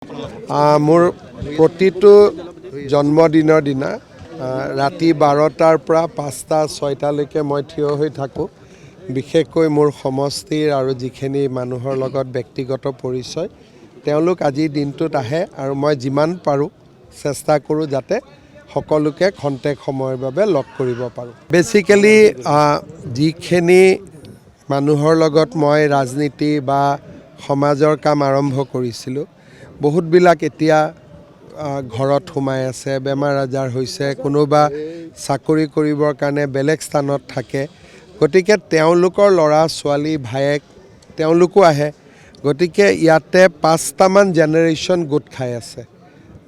মোৰ প্ৰতিটো জন্মদিনৰ দিনা ৰাতি 12টাৰ পৰা 5টা-6টালৈকে মই থিয় হৈ থাকোঁ। বিশেষকৈ মোৰ সমষ্টিৰ আৰু যিখিনি মানুহৰ লগত ব্যক্তিগত পৰিচয় তেওঁলোক আজিৰ দিনটোত আহে আৰু মই যিমান পাৰোঁ চেষ্টা কৰোঁ যাতে সকলোকে খন্তেক সময়ৰ বাবে লগ কৰিব পাৰোঁ। বেচিকেলি যিখিনি মানুহৰ লগত মই ৰাজনীতি বা সমাজৰ কাম আৰম্ভ কৰিছিলোঁ বহুতবিলাক এতিয়া ঘৰত সোমাই আছে, বেমাৰ আজাৰ হৈছে, কোনোবা চাকৰি কৰিবৰ কাৰণে বেলেগ স্থানত থাকে। গতিকে তেওঁলোকৰ ল'ৰা ছোৱালী ভায়েক তেওঁলোকো আহে। গতিকে ইয়াতে 5টামান জেনেৰেশ্যন গোট খাই আছে।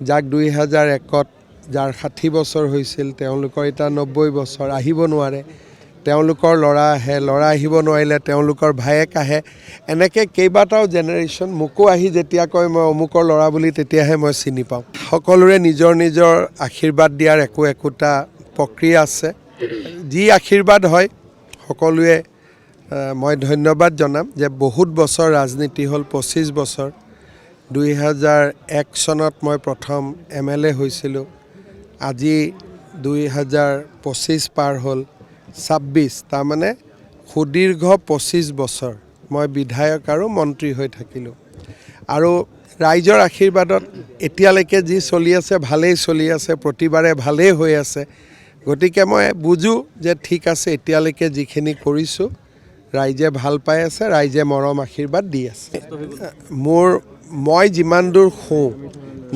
যাক 2001ত যাৰ 60 বছৰ হৈছিল তেওঁলোকৰ এতিয়া 90 বছৰ, আহিব নোৱাৰে। তেওঁলোকৰ ল'ৰা আহে, ল'ৰা আহিব নোৱাৰিলে তেওঁলোকৰ ভায়েক আহে। এনেকৈ কেইবাটাও জেনেৰেশ্যন মোকো আহি যেতিয়া কয় মই অমুকৰ ল'ৰা বুলি তেতিয়াহে মই চিনি পাওঁ। সকলোৰে নিজৰ নিজৰ আশীৰ্বাদ দিয়াৰ একোটা প্ৰক্ৰিয়া আছে। যি আশীৰ্বাদ হয় সকলোৱে মই ধন্যবাদ জনাম যে বহুত বছৰ ৰাজনীতি হ'ল, 25 বছৰ। 2001 চনত মই প্ৰথম MLA হৈছিলোঁ। আজি 2025 পাৰ হ'ল, 26 তাৰমানে সুদীৰ্ঘ 25 বছৰ মই বিধায়ক আৰু মন্ত্ৰী হৈ থাকিলোঁ। আৰু ৰাইজৰ আশীৰ্বাদত এতিয়ালৈকে যি চলি আছে ভালেই চলি আছে, প্ৰতিবাৰে ভালেই হৈ আছে। গতিকে মই বুজোঁ যে ঠিক আছে এতিয়ালৈকে যিখিনি কৰিছোঁ ৰাইজে ভাল পাই আছে, ৰাইজে মৰম আশীৰ্বাদ দি আছে। মই যিমান দূৰ শুওঁ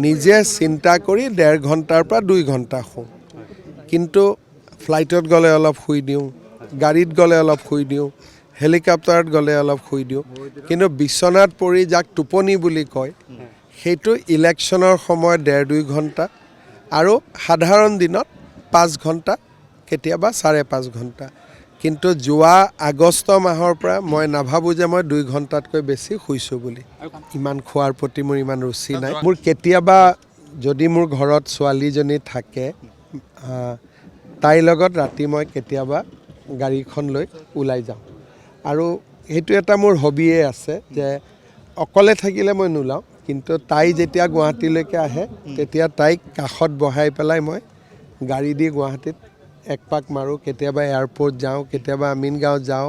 নিজে চিন্তা কৰি 1.5 ঘণ্টাৰ পৰা 2 ঘণ্টা শুওঁ। কিন্তু ফ্লাইটত গ'লে অলপ শুই দিওঁ, গাড়ীত গ'লে অলপ শুই দিওঁ, হেলিকপ্টাৰত গ'লে অলপ শুই দিওঁ। কিন্তু বিচনাত পৰি যাক টোপনি বুলি কয় সেইটো ইলেকশ্যনৰ সময়ত 1.5-2 ঘণ্টা আৰু সাধাৰণ দিনত 5 ঘণ্টা, কেতিয়াবা 5.5 ঘণ্টা। কিন্তু যোৱা আগষ্ট মাহৰ পৰা মই নাভাবোঁ যে মই 2 ঘণ্টাতকৈ বেছি শুইছোঁ বুলি। ইমান খোৱাৰ প্ৰতি মোৰ ইমান ৰুচি নাই। মোৰ কেতিয়াবা যদি মোৰ ঘৰত ছোৱালীজনী থাকে তাইৰ লগত ৰাতি মই কেতিয়াবা গাড়ীখন লৈ ওলাই যাওঁ। আৰু সেইটো এটা মোৰ হবিয়ে আছে যে অকলে থাকিলে মই নোলাওঁ। কিন্তু তাই যেতিয়া গুৱাহাটীলৈকে আহে তেতিয়া তাইক কাষত বহাই পেলাই মই গাড়ী দি গুৱাহাটীত একপাক মাৰোঁ। কেতিয়াবা এয়াৰপৰ্ট যাওঁ, কেতিয়াবা আমিনগাঁও যাওঁ,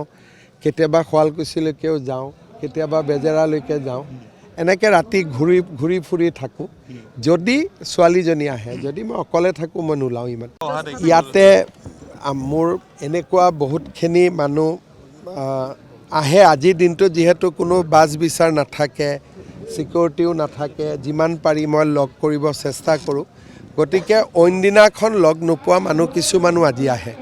কেতিয়াবা শুৱালকুছিলৈকেও যাওঁ, কেতিয়াবা বেজেৰালৈকে যাওঁ। এনেকৈ ৰাতি ঘূৰি ফুৰি থাকোঁ। যদি ছোৱালীজনী আহে, যদি মই অকলে থাকোঁ মই নোলাওঁ ইমান। ইয়াতে মোৰ এনেকুৱা বহুতখিনি মানুহ আহে। আজিৰ দিনটোত যিহেতু কোনো বাছ বিচাৰ নাথাকে, ছিকিউৰিটিও নাথাকে, যিমান পাৰি মই লগ কৰিব চেষ্টা কৰোঁ। গতিকে অইন দিনাখন লগ নোপোৱা মানুহ কিছুমানো আজি আহে।